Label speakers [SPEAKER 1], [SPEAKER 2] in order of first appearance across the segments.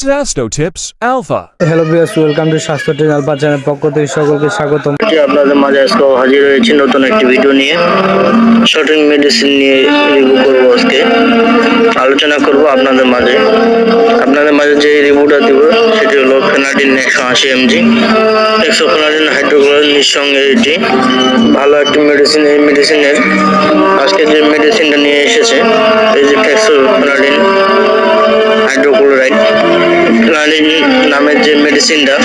[SPEAKER 1] Sasto Tips Alpha.
[SPEAKER 2] Hello viewers, welcome to স্বাস্থ্য tips alpha channel পক্ষ থেকে সকলকে স্বাগতম।
[SPEAKER 3] আপনাদের মাঝে আজকে হাজির হয়েছি নতুন একটি ভিডিও নিয়ে। শর্টিং মেডিসিন নিয়ে রিভিউ করবো। আজকে আলোচনা করব আপনাদের মাঝে যে রিভিউটা দিব সেটি হলো ফেনাডিন 180 mg এক্সোফেনাডিন হাইড্রোক্লোরাইড নিঃসঙ্গে। এটি ভালো একটি মেডিসিন। এই মেডিসিনের আজকে যে মেডিসিনটা নিয়ে এসেছে এই যে এক্সোফেনাডিন হাইড্রোক্লোরাইড ফেনাডিন নামের যে মেডিসিনটা,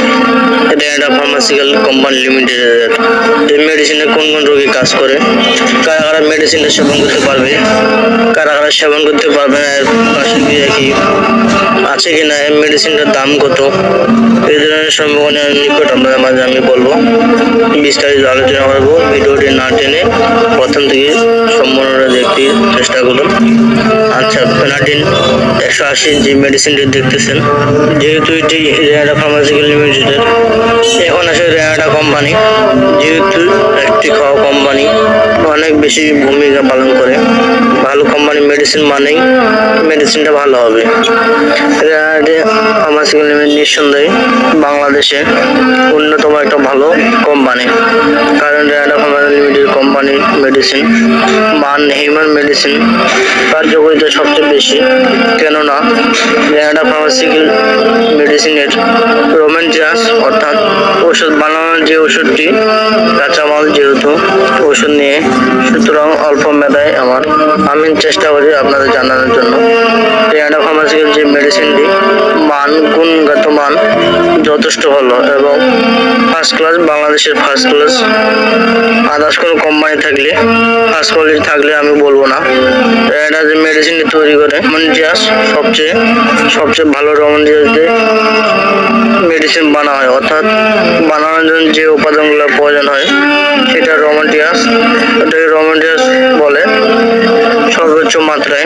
[SPEAKER 3] এটা একটা ফার্মাসিক্যাল কোম্পানি লিমিটেড। এই মেডিসিনে কোন কোন রোগী কাজ করে, কারা কারা মেডিসিনটা সেবন করতে পারবে, কারা কারা সেবন করতে পারবে না, এর পাশে গিয়ে কি আছে কিনা, এই মেডিসিনটার দাম কত, এই ধরনের সম্ভাবনা নিকট আপনাদের মাঝে আমি বলবো, বিস্তারিত আলোচনা করবো। ভিডিওটি না টেনে প্রথম থেকে সম্পূর্ণটা দেখতে চেষ্টা করুন। আচ্ছা, ফেনাডিন 180 যে মেডিসিনটি দেখতেছেন, যেহেতু এটি রেয়াডা ফার্মাসিক্যাল লিমিটেডের, এখন আসলে রেয়াডা কোম্পানি যেহেতু একটি খাওয়া কোম্পানি অনেক বেশি ভূমিকা পালন করে। ভালো কোম্পানি মেডিসিন মানেই মেডিসিনটা ভালো হবে। রেয়াডা ফার্মাসিক্যাল লিমিটেড নিঃসন্দেহে বাংলাদেশে অন্যতম একটা ভালো কোম্পানি, কারণ রেয়াডা ফার্মাসিক্যাল লিমিটেড কোম্পানি মেডিসিন মান হিউম্যান মেডিসিন কার্যকারিতা সবচেয়ে বেশি। কেননা রেয়াডা ফার্মাসিক্যাল মেডিসিনের রোমেন্টিয়াস অর্থাৎ ওষুধ বানানোর যে ওষুধটি কাঁচামাল, যেহেতু ওষুধ নিয়ে, সুতরাং অল্প মেধায় আমি চেষ্টা করি আপনাদের জানানোর জন্য। রেয়াডা ফার্মাসিক্যাল যে মেডিসিনটি গুণগত মান যথেষ্ট ভালো এবং ফার্স্ট ক্লাস, বাংলাদেশের ফার্স্ট ক্লাস। আদার্স কোনো কোম্পানি থাকলে ফার্স্ট কোয়ালিটি থাকলে আমি বলবো না। রেয়াডা যে মেডিসিনটি তৈরি করে রোমেন্টিয়াস সবচেয়ে ভালো রোমেন্টিয়াস দিয়ে মেডিসিন বানা হয়, অর্থাৎ বানানোর জন্য যে উপাদানগুলো প্রয়োজন হয় সেটা রোমেন্টিয়াস, এটাকে রোমেন্টিয়াস বলে। সর্বোচ্চ মাত্রায়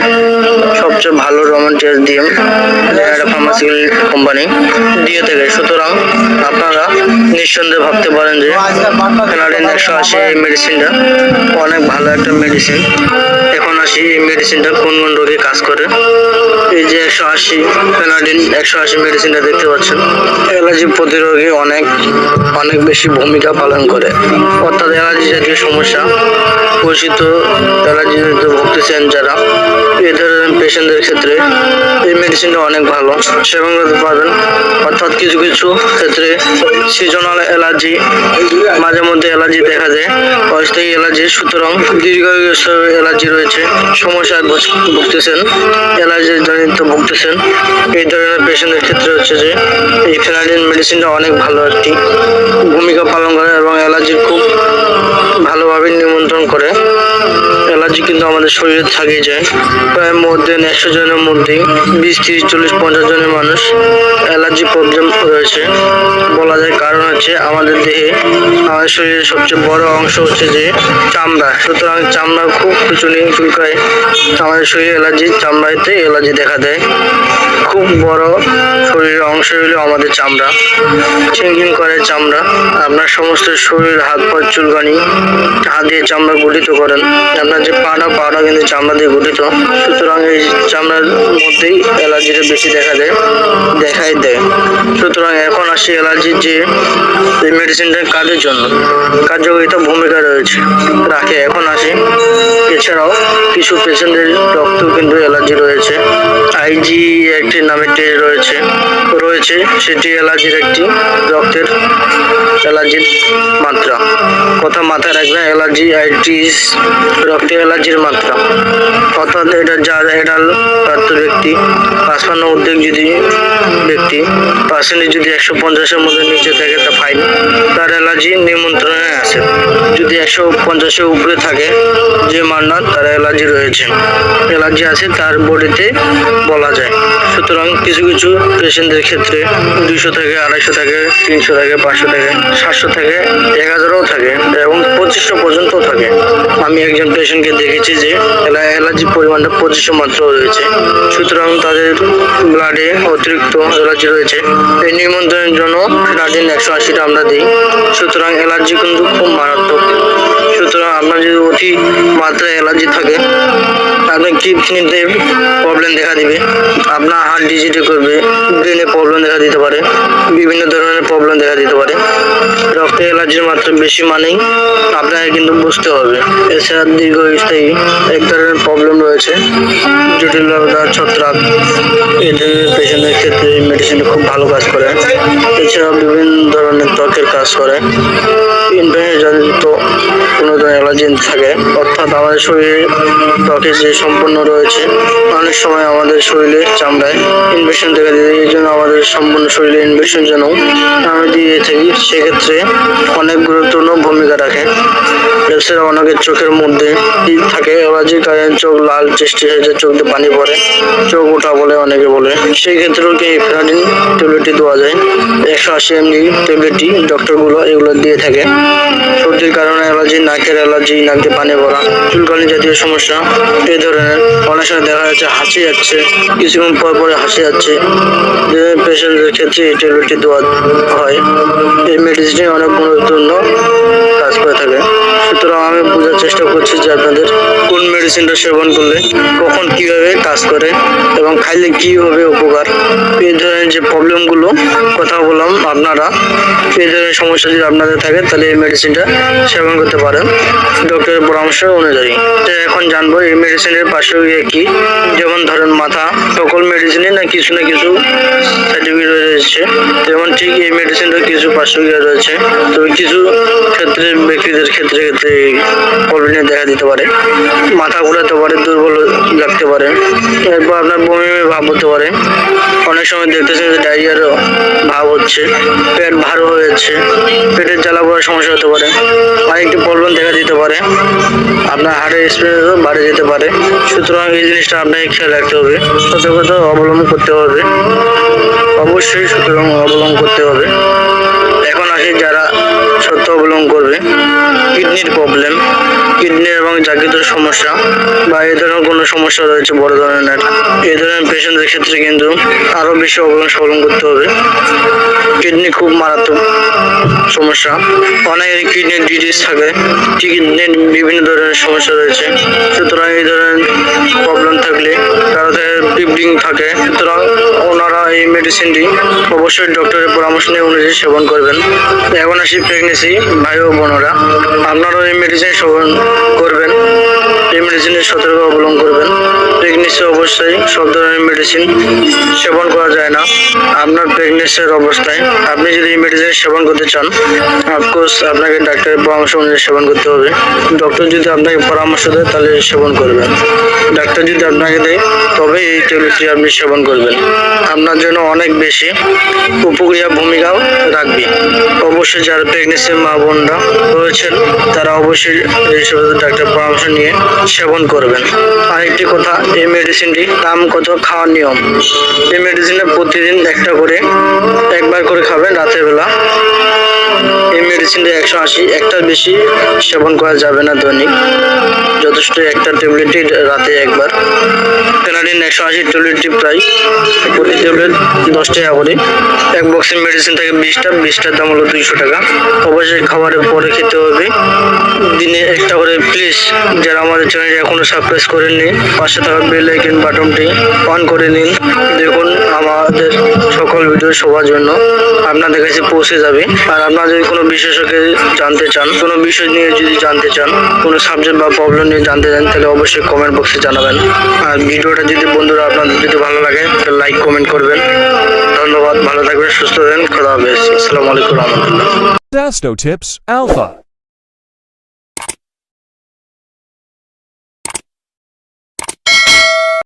[SPEAKER 3] সবচেয়ে ভালো রোমেন্টিয়াস দিয়ে রেয়াডা ফার্মাসিক্যাল কোম্পানি দিয়ে থাকে। সুতরাং আপনারা নিঃসন্দেহে ভাবতে পারেন যে ফেনাডিন 180 এই মেডিসিনটা অনেক ভালো একটা মেডিসিন। এখন আসি এই মেডিসিনটা কোন কোন রোগে কাজ করে। এই যে 180 ফেনাডিন 180 মেডিসিনটা দেখতে পাচ্ছেন, অ্যালার্জি প্রতিরোধে অনেক বেশি ভূমিকা পালন করে। অর্থাৎ অ্যালার্জি জাতীয় সমস্যা, পরিচিত অ্যালার্জিতে ভুগতেছেন যারা, এই ধরনের পেশেন্টদের ক্ষেত্রে এই মেডিসিনটা অনেক ভালো, সেবন করতে পারবেন। অর্থাৎ কিছু কিছু ক্ষেত্রে সিজনাল অ্যালার্জি, মাঝে মধ্যে অ্যালার্জি দেখা যায়, অস্থায়ী অ্যালার্জি, সুতরাং দীর্ঘস্থায়ী অ্যালার্জি রয়েছে, সমস্যায় ভুগতেছেন, অ্যালার্জির জনিত ভুগতেছেন, এই ধরনের পেশেন্টদের ক্ষেত্রে হচ্ছে যে এই ফেনাডিন মেডিসিনটা অনেক ভালো একটি ভূমিকা পালন করে এবং অ্যালার্জির খুব ভালোভাবে নিয়ন্ত্রণ করে। অ্যালার্জি কিন্তু আমাদের শরীরে থাকেই যায়, প্রায় মধ্যে 100 জনের মধ্যেই 20, 30, 40, 50 জনের মানুষ অ্যালার্জি প্রবলেম রয়েছে বলা যায়। কারণ হচ্ছে আমাদের দেহে, আমাদের শরীরের সবচেয়ে বড় অংশ হচ্ছে যে চামড়া, সুতরাং চামড়া খুব খুঁচুনি চুলকায় আমাদের শরীরে, চামড়াতে অ্যালার্জি দেখা দেয়। খুব বড় শরীরের অংশ হলো আমাদের চামড়া, ছিনছিন করে চামড়া। আপনার সমস্ত শরীর, হাত পা চুলকানি, হাত দিয়ে চামড়া গঠিত করেন, আপনার যে পাটা কিন্তু চামড়া দিয়ে গঠিত, সুতরাং এই চামড়ার মধ্যেই অ্যালার্জিটা বেশি দেখাই দেয়। সুতরাং এখন আসি অ্যালার্জির যে এই মেডিসিনটার কাজের জন্য কার্যকারিতা ভূমিকা রাখে। এখন আসি এছাড়াও কিছু পেশেন্টদের রক্ত কিন্তু অ্যালার্জি রয়েছে, আইজি একটি নামের টেস্ট রয়েছে সেটি অ্যালার্জির একটি রক্তের অ্যালার্জির মাত্রা। কথা মাথায় রাখবেন, অ্যালার্জি আইটিস রক্তে অ্যালার্জির মাত্রা, অর্থাৎ এটা যার অ্যাডাল প্রাপ্ত ব্যক্তি 55 ঊর্ধ্বে যদি ব্যক্তি পার্সেন্টেজ যদি 150-এর মধ্যে নিচে থাকে তা ফাইন, তার অ্যালার্জি নিয়ন্ত্রণে আছে। যদি 150-এর উপরে থাকে যে মান্না, তার অ্যালার্জি আছে তার বডিতে বলা যায়। সুতরাং কিছু কিছু পেশেন্টদের ক্ষেত্রে 200 থেকে 250 থাকে, 300 থাকে, 500 থাকে, 700 থাকে, 1000ও থাকে এবং 2500 পর্যন্ত থাকে। আমি একজন পেশেন্টকে দেখেছি যে অ্যালার্জির পরিমাণটা 2500 মাত্র রয়েছে। সুতরাং তাদের ব্লাডে অতিরিক্ত অ্যালার্জি রয়েছে। এই নিয়ন্ত্রণের জন্য ফেনাডিন 180টা আমরা দিই। সুতরাং অ্যালার্জি কিন্তু খুব মারাত্মক। সুতরাং আপনার যদি অতি মাত্রায় অ্যালার্জি থাকে, আপনার কিডনিতে প্রবলেম দেখা দিবে, আপনার হার্ট ডিজিটে করবে, ব্রেনে প্রবলেম পারে, বিভিন্ন ধরনের প্রবলেম দেখা দিতে পারে। রক্তে অ্যালার্জির মাত্রা বেশি মানেই আপনাকে কিন্তু বুঝতে হবে। এছাড়া দীর্ঘস্থায়ী এক ধরনের প্রবলেম রয়েছে, জটিলতা, ছত্রাক, এই ধরনের পেশেন্টের ক্ষেত্রে এই মেডিসিনটা খুব ভালো কাজ করে। এছাড়াও বিভিন্ন ধরনের ত্বকের কাজ করে। ইনফেকশনজনিত কোনো ধরনের অ্যালার্জি থাকে, অর্থাৎ আমাদের শরীরে ত্বকে যে সম্পূর্ণ রয়েছে, অনেক সময় আমাদের শরীরে চামড়ায় ইনফেকশন দেখা দিতে, এই জন্য আমাদের সম্পূর্ণ শরীরে ইনফেকশন যেন আমি দিয়ে থাকি, সেক্ষেত্রে অনেক গুরুত্বপূর্ণ ভূমিকা রাখে। এছাড়া অনেকের চোখের মধ্যে থাকে অ্যালার্জির কারণে চোখ লাল সৃষ্টি হয়ে যায়, চোখ দিয়ে পানি পড়ে, চোখ ওঠা বলে অনেকে বলে। সেই ক্ষেত্রেও কি ফেনাডিন ট্যাবলেটটি দেওয়া যায়। 180 ml ট্যাবলেটটি ডক্টরগুলো এগুলো দিয়ে থাকে। সর্দির কারণে অ্যালার্জি, নাকের অ্যালার্জি, নাক দিয়ে পানি পড়া, চুলকানি জাতীয় সমস্যা, এই ধরনের অনেক সময় দেখা যাচ্ছে হাসি যাচ্ছে, কিছুক্ষণ পর পরে হাসি যাচ্ছে, পেশেন্টদের ক্ষেত্রে এই ট্যাবলেটটি দেওয়া হয়। এই মেডিসিনটি অনেক গুরুত্বপূর্ণ কাজ করে থাকে। সুতরাং আমি বোঝার চেষ্টা করছি যে আপনাদের কোন মেডিসিনটা সেবন করলে কখন কিভাবে কাজ করে এবং খাইলে কি হবে উপকার। এই ধরনের যে প্রবলেমগুলো কথা বললাম, আপনারা এই ধরনের সমস্যা যদি আপনাদের থাকে তাহলে এই মেডিসিনটা সেবন করতে পারেন ডক্টরের পরামর্শ অনুযায়ী। তো এখন জানবো এই মেডিসিনের পার্শ্বক্রিয়া কি। যেমন ধরেন মাথা, সকল মেডিসিনে না কিছু সাইড এফেক্ট রয়েছে, যেমন ঠিক এই মেডিসিনটা কিছু পার্শ্বক্রিয়া রয়েছে। তবে কিছু ক্ষেত্রে ব্যক্তিদের ক্ষেত্রে এই প্রবলেম দেখা দিতে পারে। মাথা ঘোরাতে পারে, দুর্বল লাগতে পারে, এরপর আপনার বমি ভাব হতে পারে। অনেক সময় দেখতেছেন যে ডায়রিয়ারও ভাব হচ্ছে, পেট ভারী হয়েছে, পেটের জ্বালা পোড়ার সমস্যা হতে পারে। আরেকটি প্রবলেম দেখা দিতে পারে, আপনার হার্টের স্পিডও বাড়ে যেতে পারে। সুতরাং এই জিনিসটা আপনাকে খেয়াল রাখতে হবে, সতর্কতা অবলম্বন করতে হবে, অবশ্যই সুতরাং অবলম্বন করতে হবে। এখন আসি যারা সত্য অবলম্বন করবে, কিডনির প্রবলেম, কিডনি এবং যকৃতের সমস্যা বা এই ধরনের কোনো সমস্যা রয়েছে বড় ধরনের, এই ধরনের পেশেন্টদের ক্ষেত্রে কিন্তু আরও বেশি অবলম্বন করতে হবে। কিডনি খুব মারাত্মক সমস্যা, অনেকের কিডনির ডিজিজ থাকে, কিডনির বিভিন্ন ধরনের সমস্যা রয়েছে। সুতরাং এই ধরনের প্রবলেম থাকলে তাদের পিপলিং থাকে, সুতরাং ওনারা এই মেডিসিনটি অবশ্যই ডক্টরের পরামর্শ নিয়ে অনুযায়ী সেবন করবেন। এখন আসি প্রেগনেন্সি ভাই ও বোনেরা, আপনারাও এই মেডিসিন সেবন করবেন, এই মেডিসিনের সতর্ক অবলম্বন করবেন। প্রেগনেন্সি অবশ্যই সব ধরনের মেডিসিন সেবন করা যায় না। আপনার প্রেগনেন্সির অবস্থায় আপনি যদি এই মেডিসিন সেবন করতে চান, অফকোর্স আপনাকে ডাক্তারের পরামর্শ অনুযায়ী সেবন করতে হবে। ডক্টর যদি আপনাকে পরামর্শ দেয় তাহলে সেবন করবেন, ডাক্তার যদি আপনাকে দেয় তবে এই ট্যাবলেটটি আপনি সেবন করবেন। আপনার জন্য অনেক বেশি উপক্রিয়া ভূমিকাও রাখবে। অবশ্যই যারা প্রেগনেন্সি মা বোনরা রয়েছেন তারা অবশ্যই এই সব ডাক্তার পরামর্শ নিয়ে সেবন করবেন। আরেকটি কথা, এই মেডিসিনটি দাম কত, খাওয়ার নিয়ম। এই মেডিসিনটা প্রতিদিন একবার করে খাবেন রাতের বেলা। এই মেডিসিনটা 180, একটার বেশি সেবন করা যাবে না দৈনিক, যথেষ্ট একটা ট্যাবলেটই রাতে একবার। ফেনাডিন 180 ট্যাবলেটটি প্রায় প্রতি ট্যাবলেট 10 টাকা করে। এক বক্সের মেডিসিন থাকে 20টার দাম হলো 200 টাকা। অবশ্যই খাবারের পরে খেতে হবে, দিনে একটা করে। প্লিজ যারা আমাদের চ্যানেলটি এখনো সাবস্ক্রাইব করেননি, পাশে থাকা বেল আইকন বাটনটি অন করে নিন। দেখুন আমাদের সকল ভিডিও সবার জন্য আপনাদের কাছে পৌঁছে যাবে। আর আপনারা যদি কোনো বিশেষজ্ঞ জানতে চান, কোনো বিষয় নিয়ে যদি জানতে চান, কোনো সাবজেক্ট বা প্রবলেম নিয়ে জানতে চান, তাহলে অবশ্যই কমেন্ট বক্সে জানাবেন। আর ভিডিওটা যদি বন্ধুরা আপনাদের যদি ভালো লাগে তাহলে লাইক কমেন্ট করবেন। ধন্যবাদ, ভালো থাকবেন, সুস্থ থাকবেন, খোদা হাফেজ, আসসালামু আলাইকুম রহমতুল্লাহ।
[SPEAKER 1] Dasto Tips Alpha.